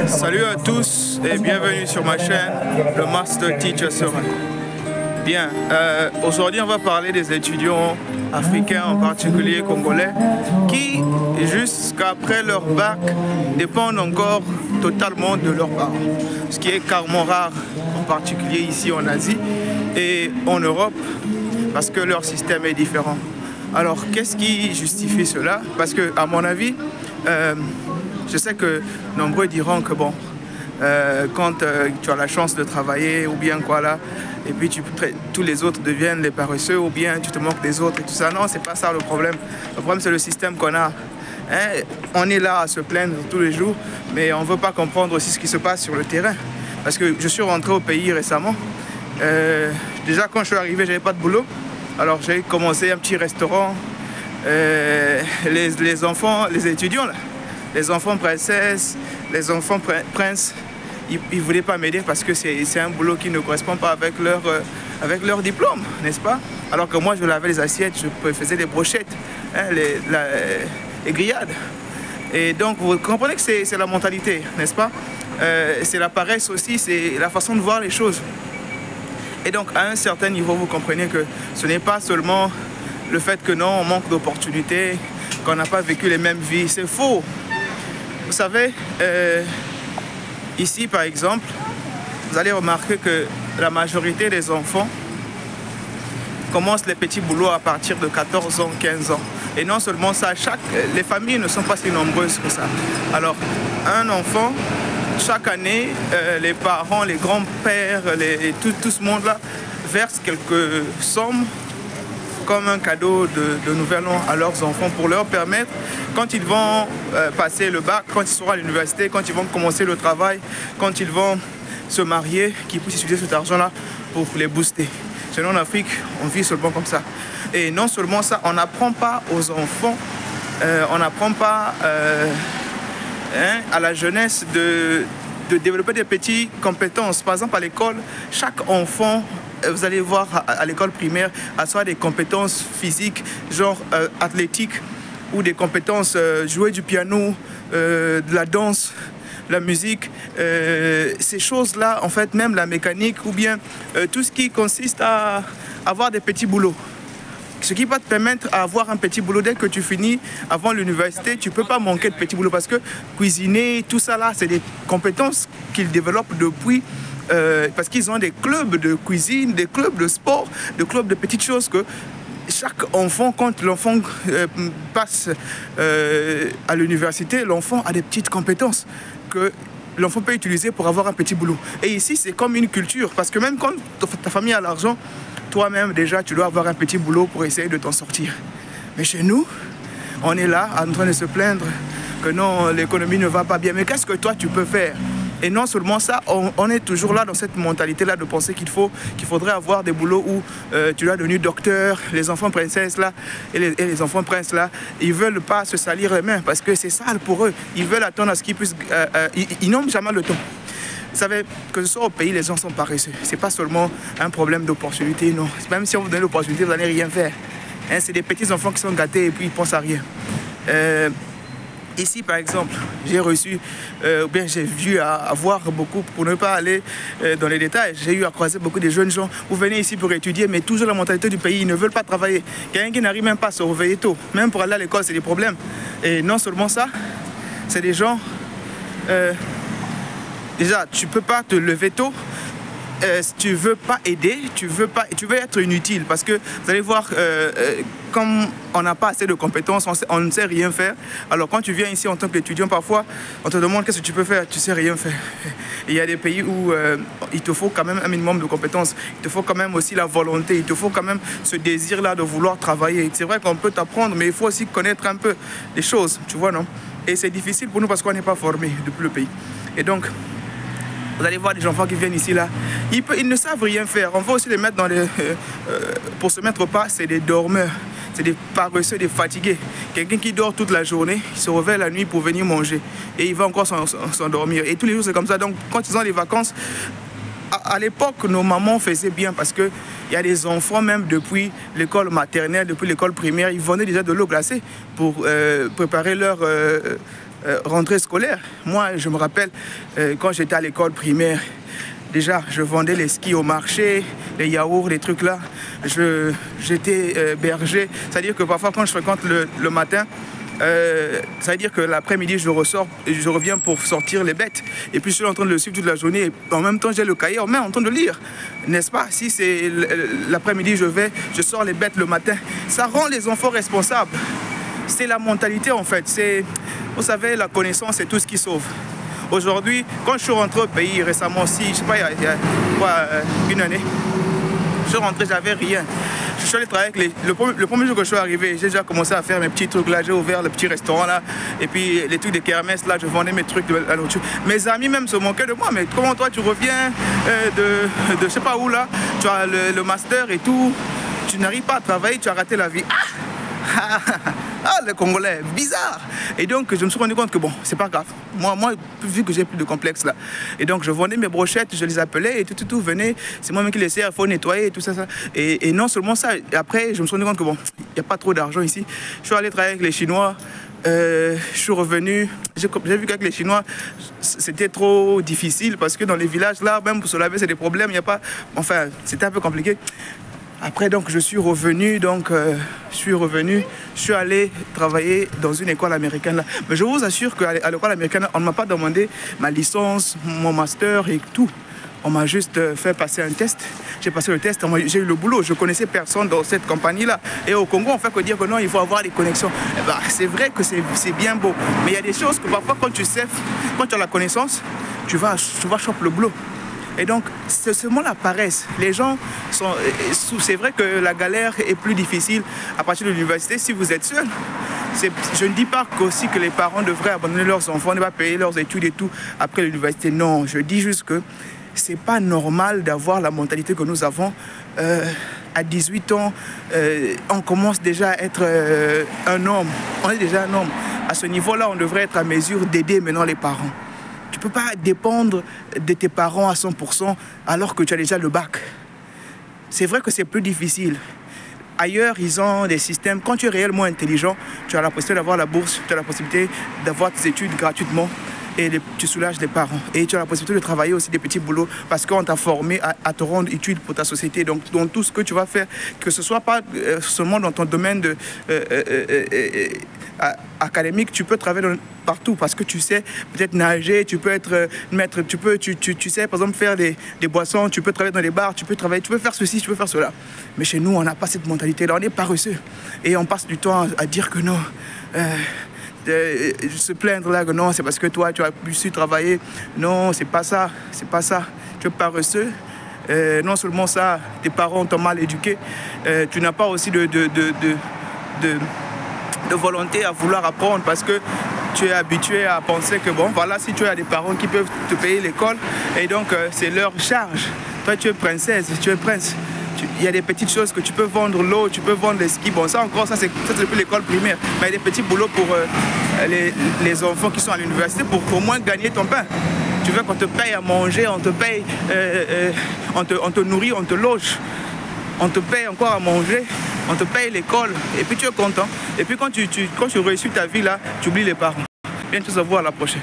Salut à tous et bienvenue sur ma chaîne, le Master Teacher Sera. Bien, aujourd'hui on va parler des étudiants africains, en particulier congolais, qui jusqu'après leur bac dépendent encore totalement de leurs parents. Ce qui est carrément rare, en particulier ici en Asie et en Europe, parce que leur système est différent. Alors, qu'est-ce qui justifie cela? Parce que, à mon avis, je sais que nombreux diront que bon, quand tu as la chance de travailler ou bien quoi là, et puis tous les autres deviennent les paresseux ou bien tu te moques des autres et tout ça. Non, c'est pas ça le problème. Le problème, c'est le système qu'on a. Hein? On est là à se plaindre tous les jours, mais on ne veut pas comprendre aussi ce qui se passe sur le terrain. Parce que je suis rentré au pays récemment. Déjà, quand je suis arrivé, j'avais pas de boulot. Alors, j'ai commencé un petit restaurant. Les enfants, les étudiants là, les enfants princesses, les enfants princes, ils ne voulaient pas m'aider parce que c'est un boulot qui ne correspond pas avec leur diplôme, n'est-ce pas? Alors que moi, je lavais les assiettes, je faisais des brochettes, hein, les grillades. Et donc, vous comprenez que c'est la mentalité, n'est-ce pas? C'est la paresse aussi, c'est la façon de voir les choses. Et donc, à un certain niveau, vous comprenez que ce n'est pas seulement le fait que non, on manque d'opportunités, qu'on n'a pas vécu les mêmes vies. C'est faux. Vous savez, ici, par exemple, vous allez remarquer que la majorité des enfants commencent les petits boulots à partir de 14 ans, 15 ans. Et non seulement ça, les familles ne sont pas si nombreuses que ça. Alors, un enfant, chaque année, les parents, les grands-pères, tout ce monde-là verse quelques sommes comme un cadeau de nouvel an à leurs enfants pour leur permettre, quand ils vont passer le bac, quand ils seront à l'université, quand ils vont commencer le travail, quand ils vont se marier, qu'ils puissent utiliser cet argent-là pour les booster. Sinon, en Afrique, on vit seulement comme ça. Et non seulement ça, on n'apprend pas aux enfants, on n'apprend pas à la jeunesse de développer des petites compétences. Par exemple, à l'école, chaque enfant, vous allez voir à l'école primaire, soit des compétences physiques, genre athlétique, ou des compétences jouer du piano, de la danse, la musique, ces choses-là, en fait, même la mécanique, ou bien tout ce qui consiste à avoir des petits boulots. Ce qui va te permettre d'avoir un petit boulot. Dès que tu finis avant l'université, tu ne peux pas manquer de petits boulots parce que cuisiner, tout ça là, c'est des compétences qu'ils développent depuis, parce qu'ils ont des clubs de cuisine, des clubs de sport, des clubs de petites choses que chaque enfant, quand l'enfant passe à l'université, l'enfant a des petites compétences que l'enfant peut utiliser pour avoir un petit boulot. Et ici, c'est comme une culture, parce que même quand ta famille a l'argent, toi-même, déjà, tu dois avoir un petit boulot pour essayer de t'en sortir. Mais chez nous, on est là en train de se plaindre que non, l'économie ne va pas bien. Mais qu'est-ce que toi, tu peux faire? Et non seulement ça, on est toujours là dans cette mentalité-là de penser qu'il faudrait avoir des boulots où tu dois devenir docteur. Les enfants princesses là et les enfants princes là, ils ne veulent pas se salir les mains parce que c'est sale pour eux. Ils veulent attendre à ce qu'ils puissent... ils n'ont jamais le temps. Vous savez, que ce soit au pays, les gens sont paresseux. Ce n'est pas seulement un problème d'opportunité, non. Même si on vous donne l'opportunité, vous n'allez rien faire. Hein, c'est des petits enfants qui sont gâtés et puis ils ne pensent à rien. Ici, par exemple, j'ai reçu, bien j'ai vu à voir beaucoup, pour ne pas aller dans les détails, j'ai eu à croiser beaucoup de jeunes gens. Vous venez ici pour étudier, mais toujours la mentalité du pays, ils ne veulent pas travailler. Quelqu'un qui n'arrive même pas à se réveiller tôt, même pour aller à l'école, c'est des problèmes. Et non seulement ça, c'est des gens... déjà, tu ne peux pas te lever tôt. Tu ne veux pas aider, tu veux être inutile parce que vous allez voir, comme on n'a pas assez de compétences, on ne sait rien faire. Alors quand tu viens ici en tant qu'étudiant, parfois on te demande qu'est-ce que tu peux faire, tu ne sais rien faire. Il y a des pays où il te faut quand même un minimum de compétences, il te faut quand même aussi la volonté, il te faut quand même ce désir-là de vouloir travailler. C'est vrai qu'on peut t'apprendre, mais il faut aussi connaître un peu les choses, tu vois, non? Et c'est difficile pour nous parce qu'on n'est pas formés depuis le pays. Et donc, vous allez voir des enfants qui viennent ici, là. Ils ne savent rien faire. On va aussi les mettre dans les... pour se mettre au pas, c'est des dormeurs. C'est des paresseux, des fatigués. Quelqu'un qui dort toute la journée, il se réveille la nuit pour venir manger. Et il va encore s'endormir. Et tous les jours, c'est comme ça. Donc, quand ils ont les vacances, à l'époque, nos mamans faisaient bien parce qu'il y a des enfants, même depuis l'école maternelle, depuis l'école primaire, ils venaient déjà de l'eau glacée pour préparer rentrée scolaire. Moi, je me rappelle, quand j'étais à l'école primaire, déjà, je vendais les skis au marché, les yaourts, les trucs là. J'étais berger. C'est-à-dire que parfois, quand je fréquente le matin, ça veut dire que l'après-midi, je reviens pour sortir les bêtes. Et puis, je suis en train de le suivre toute la journée. Et en même temps, j'ai le cahier en main en train de lire. N'est-ce pas? Si c'est l'après-midi, je sors les bêtes le matin. Ça rend les enfants responsables. C'est la mentalité, en fait. Vous savez, la connaissance, c'est tout ce qui sauve. Aujourd'hui, quand je suis rentré au pays récemment, je ne sais pas, il y a une année, je suis rentré, j'avais rien. Je suis allé travailler avec le premier jour que je suis arrivé, j'ai déjà commencé à faire mes petits trucs là, j'ai ouvert le petit restaurant là, et puis les trucs de kermesse là, je vendais mes trucs de la nourriture. Mes amis même se moquaient de moi, mais comment toi tu reviens de je sais pas où là, tu as le master et tout, tu n'arrives pas à travailler, tu as raté la vie. Ah, le Congolais, bizarre. Et donc, je me suis rendu compte que bon, c'est pas grave. Moi, vu que j'ai plus de complexe là. Et donc, je vendais mes brochettes, je les appelais et tout, venez. C'est moi-même qui les sers, il faut nettoyer et tout ça. Et non seulement ça, après, je me suis rendu compte que bon, il n'y a pas trop d'argent ici. Je suis allé travailler avec les Chinois. Je suis revenu, j'ai vu qu'avec les Chinois, c'était trop difficile parce que dans les villages là, même pour se laver, c'est des problèmes. Il n'y a pas. Enfin, c'était un peu compliqué. Après, donc, je suis revenu, je suis allé travailler dans une école américaine. Là. Mais je vous assure qu'à l'école américaine, on ne m'a pas demandé ma licence, mon master et tout. On m'a juste fait passer un test. J'ai passé le test, j'ai eu le boulot. Je ne connaissais personne dans cette compagnie-là. Et au Congo, on fait que dire que non, il faut avoir des connexions. Eh ben, c'est vrai que c'est bien beau. Mais il y a des choses que parfois, quand tu as la connaissance, tu vas choper le boulot. Et donc, c'est seulement la paresse. Les gens sont... C'est vrai que la galère est plus difficile à partir de l'université si vous êtes seul. Je ne dis pas aussi que les parents devraient abandonner leurs enfants, ne pas payer leurs études et tout après l'université. Non, je dis juste que c'est pas normal d'avoir la mentalité que nous avons. À 18 ans, on commence déjà à être un homme. On est déjà un homme. À ce niveau-là, on devrait être à mesure d'aider maintenant les parents. Tu ne peux pas dépendre de tes parents à 100% alors que tu as déjà le bac. C'est vrai que c'est plus difficile. Ailleurs, ils ont des systèmes. Quand tu es réellement intelligent, tu as la possibilité d'avoir la bourse, tu as la possibilité d'avoir tes études gratuitement et tu soulages les parents. Et tu as la possibilité de travailler aussi des petits boulots parce qu'on t'a formé à te rendre utile pour ta société. Donc, dans tout ce que tu vas faire, que ce ne soit pas seulement dans ton domaine académique, tu peux travailler partout parce que tu sais peut-être nager, tu peux être maître, tu sais par exemple faire des boissons, tu peux travailler dans les bars, tu peux faire ceci, tu peux faire cela. Mais chez nous, on n'a pas cette mentalité-là, on est paresseux et on passe du temps à dire que non. Se plaindre là que non, c'est parce que toi tu as pu su travailler. Non, c'est pas ça, tu es paresseux. Non seulement ça, tes parents t'ont mal éduqué, tu n'as pas aussi de volonté à vouloir apprendre parce que tu es habitué à penser que bon voilà, si tu as des parents qui peuvent te payer l'école et donc c'est leur charge. Toi tu es princesse, tu es prince. Il y a des petites choses que tu peux vendre l'eau, tu peux vendre les skis. Bon, ça encore, ça c'est depuis l'école primaire. Mais il y a des petits boulots pour les enfants qui sont à l'université pour au moins gagner ton pain. Tu veux qu'on te paye à manger, on te paye, on te nourrit, on te loge. On te paye encore à manger, on te paye l'école. Et puis tu es content. Et puis quand tu réussis ta vie là, tu oublies les parents. Bien, tu se vois à la prochaine.